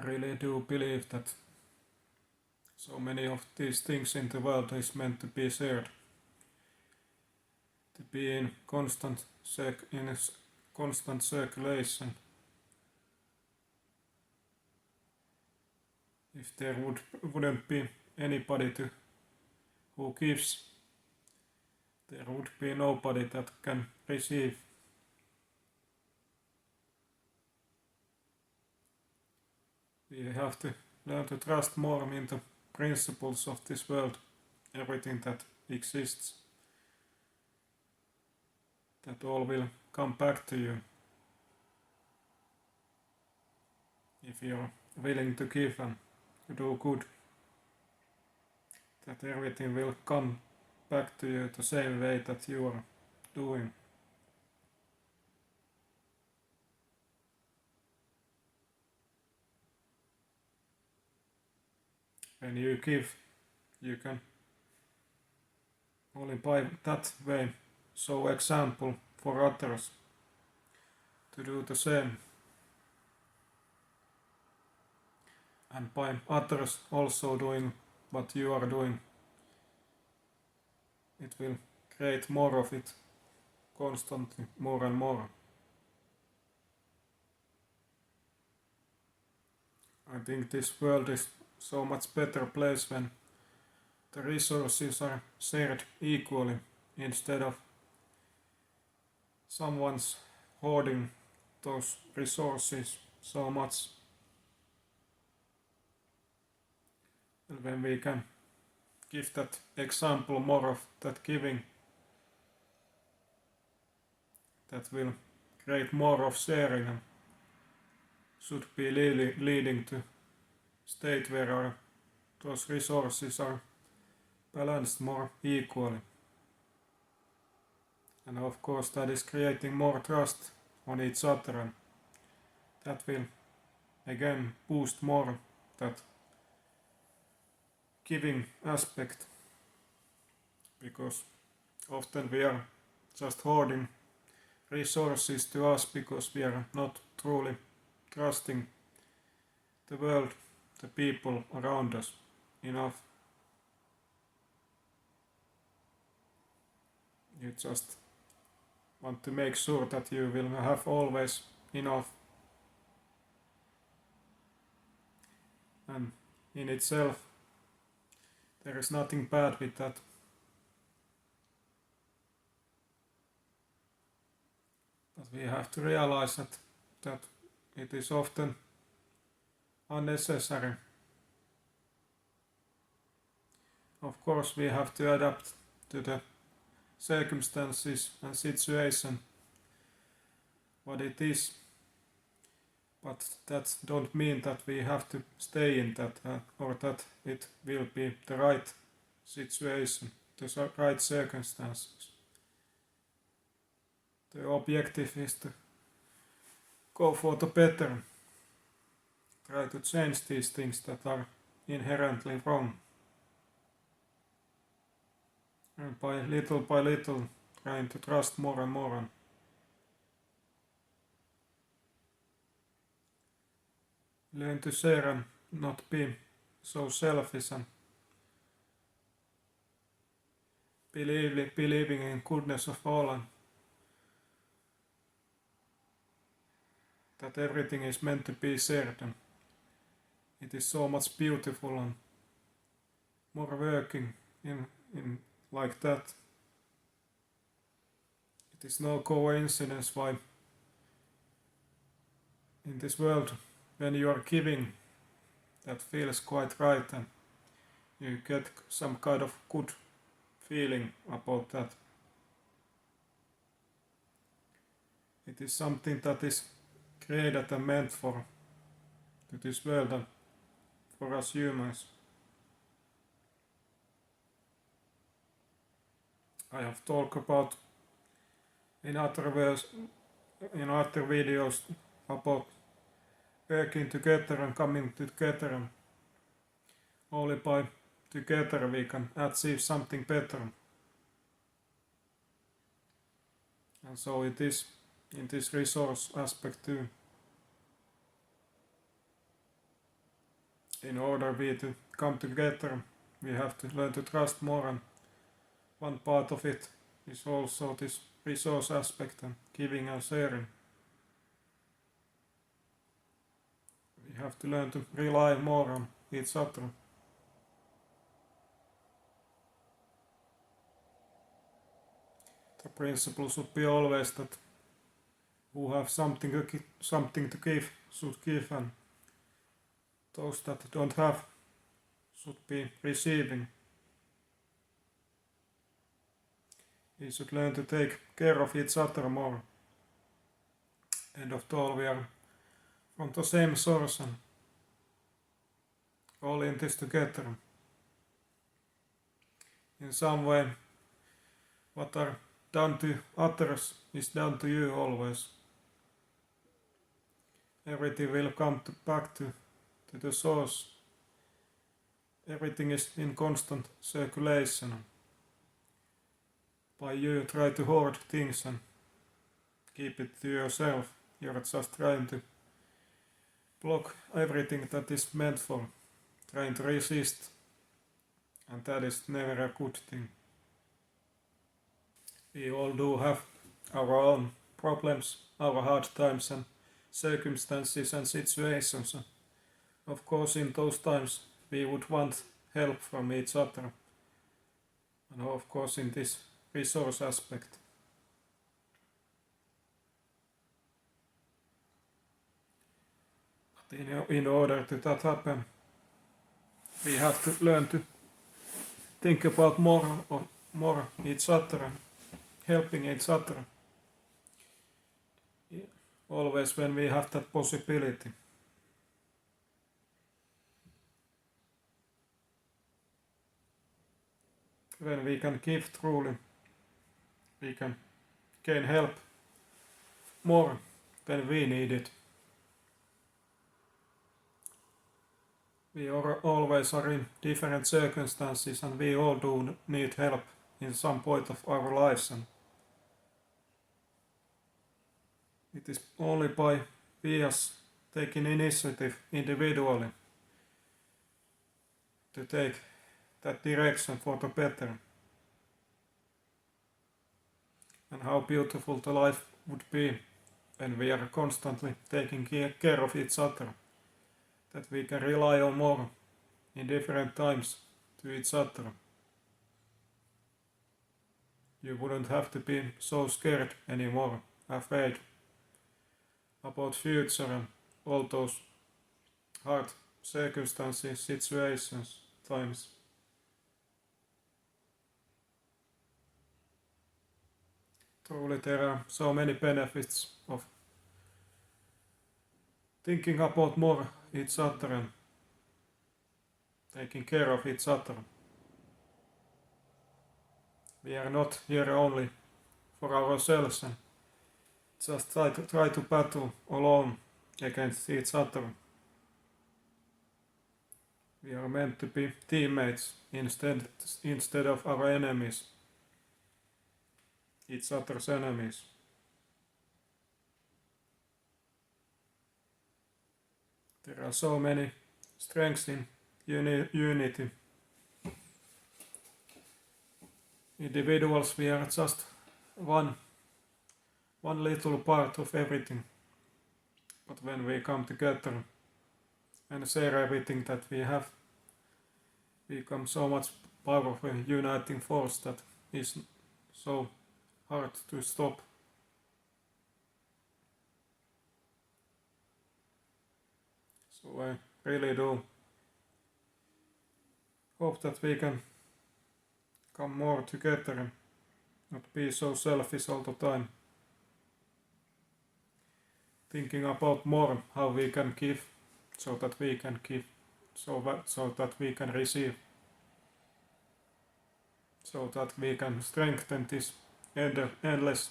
really do believe that so many of these things in the world is meant to be shared, to be in constant circulation. If there wouldn't be anybody who gives, there would be nobody that can receive. We have to learn to trust more in the principles of this world, everything that exists, that all will come back to you if you're willing to give and to do good, that everything will come back to you the same way that you are doing. When you give, you can only by that way show example for others to do the same. And by others also doing what you are doing, it will create more of it constantly, more and more. I think this world is so much better place when the resources are shared equally instead of someone's hoarding those resources so much. And when we can give that example more of that giving, that will create more of sharing and should be leading to state where those resources are balanced more equally. And of course that is creating more trust on each other, and that will again boost more that giving aspect, because often we are just hoarding resources to us because we are not truly trusting the world, the people around us enough. You just want to make sure that you will have always enough. And in itself, there is nothing bad with that. But we have to realize that it is often unnecessary. Of course, we have to adapt to the circumstances and situation what it is, but that don't mean that we have to stay in that or that it will be the right situation, the right circumstances. The objective is to go for the better, try to change these things that are inherently wrong, and by little trying to trust more and more, and learn to share and not be so selfish, and believing in goodness of all, and that everything is meant to be shared, and it is so much beautiful and more working in like that. It is no coincidence why in this world when you are giving, that feels quite right and you get some kind of good feeling about that. It is something that is created and meant for to this world and for us humans. I have talked about in other videos about working together and coming together, and only by together we can achieve something better. And so it is in this resource aspect too. in order we to come together, we have to learn to trust more, and one part of it is also this resource aspect and giving and sharing. We have to learn to rely more on each other. The principle should be always that who have something to give should give, and those that don't have should be receiving. We should learn to take care of each other more. End of all, we are from the same source and all in this together. In some way, what are done to others is done to you always. Everything will come back to the source. Everything is in constant circulation. By you try to hoard things and keep it to yourself, you're just trying to block everything that is meant for, trying to resist, and that is never a good thing. We all do have our own problems, our hard times and circumstances and situations. Of course, in those times we would want help from each other, and of course in this resource aspect. But in order to that happen, we have to learn to think about more each other and helping each other. Always when we have that possibility. When we can give truly, we can gain help more than we need it. We always are in different circumstances, and we all do need help in some point of our lives, and it is only by we as taking initiative individually to take that direction for the better. And how beautiful the life would be when we are constantly taking care of each other, that we can rely on more in different times to each other. You wouldn't have to be so scared anymore, afraid about future and all those hard circumstances, situations, times. Truly there are so many benefits of thinking about more each other and taking care of each other. We are not here only for ourselves and just try to battle alone against each other. We are meant to be teammates instead of our enemies, each other's enemies. There are so many strengths in unity. Individuals, we are just one little part of everything. But when we come together and share everything that we have, we become so much powerful uniting force that is so hard to stop. So I really do hope that we can come more together and not be so selfish all the time. Thinking about more how we can give so that we can give, so that we can receive, so that we can strengthen this endless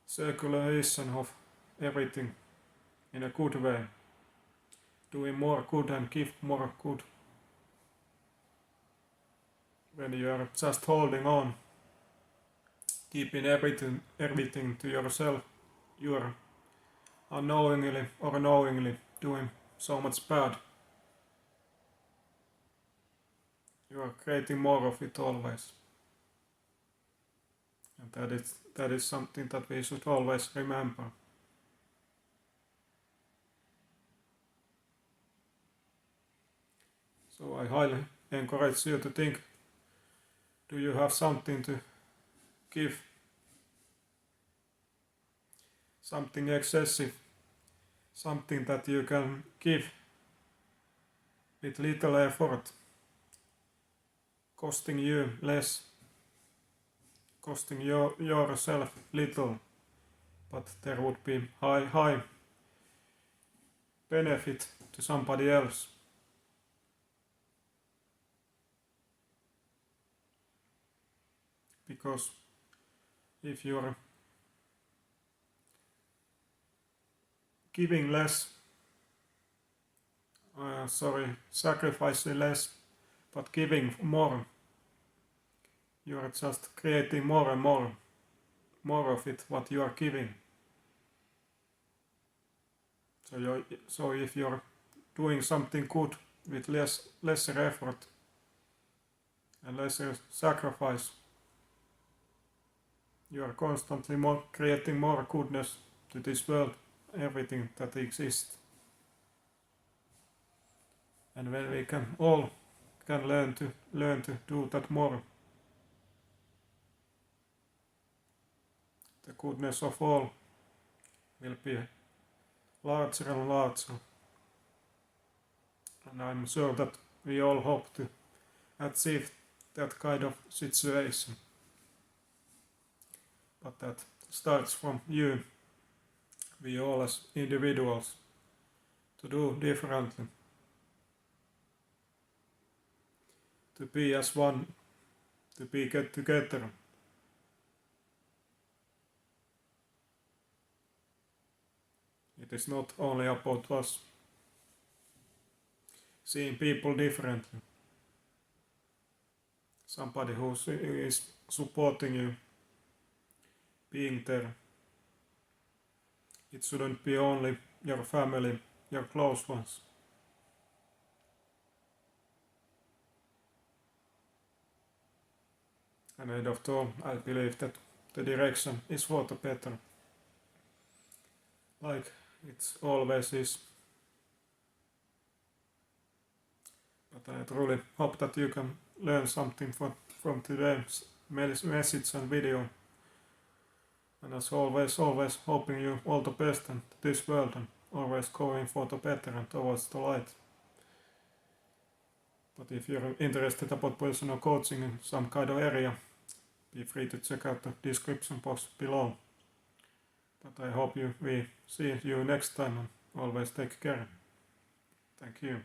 circulation of everything in a good way, doing more good and give more good. When you are just holding on, keeping everything to yourself, you are unknowingly or knowingly doing so much bad You are creating more of it always. And that is something that we should always remember. So I highly encourage you to think, do you have something to give? Something excessive, something that you can give with little effort, costing you less, costing yourself little, but there would be high benefit to somebody else. Because if you're giving less, sacrificing less, but giving more, you're just creating more and more of it, what you are giving. So if you're doing something good with lesser effort and lesser sacrifice, you are constantly creating more goodness to this world, everything that exists. And when we can all learn to do that more, the goodness of all will be larger and larger. And I'm sure that we all hope to achieve that kind of situation. But that starts from you, we all as individuals, to do differently. To be as one, to be get together. It is not only about us. Seeing people differently. Somebody who is supporting you, being there. It shouldn't be only your family, your close ones. And end of all, I believe that the direction is for the better. Like it always is. But I truly hope that you can learn something from today's message and video. And as always hoping you all the best in this world and always going for the better and towards the light. But if you're interested about personal coaching in some kind of area, be free to check out the description box below. But I hope we see you next time and always take care. Thank you.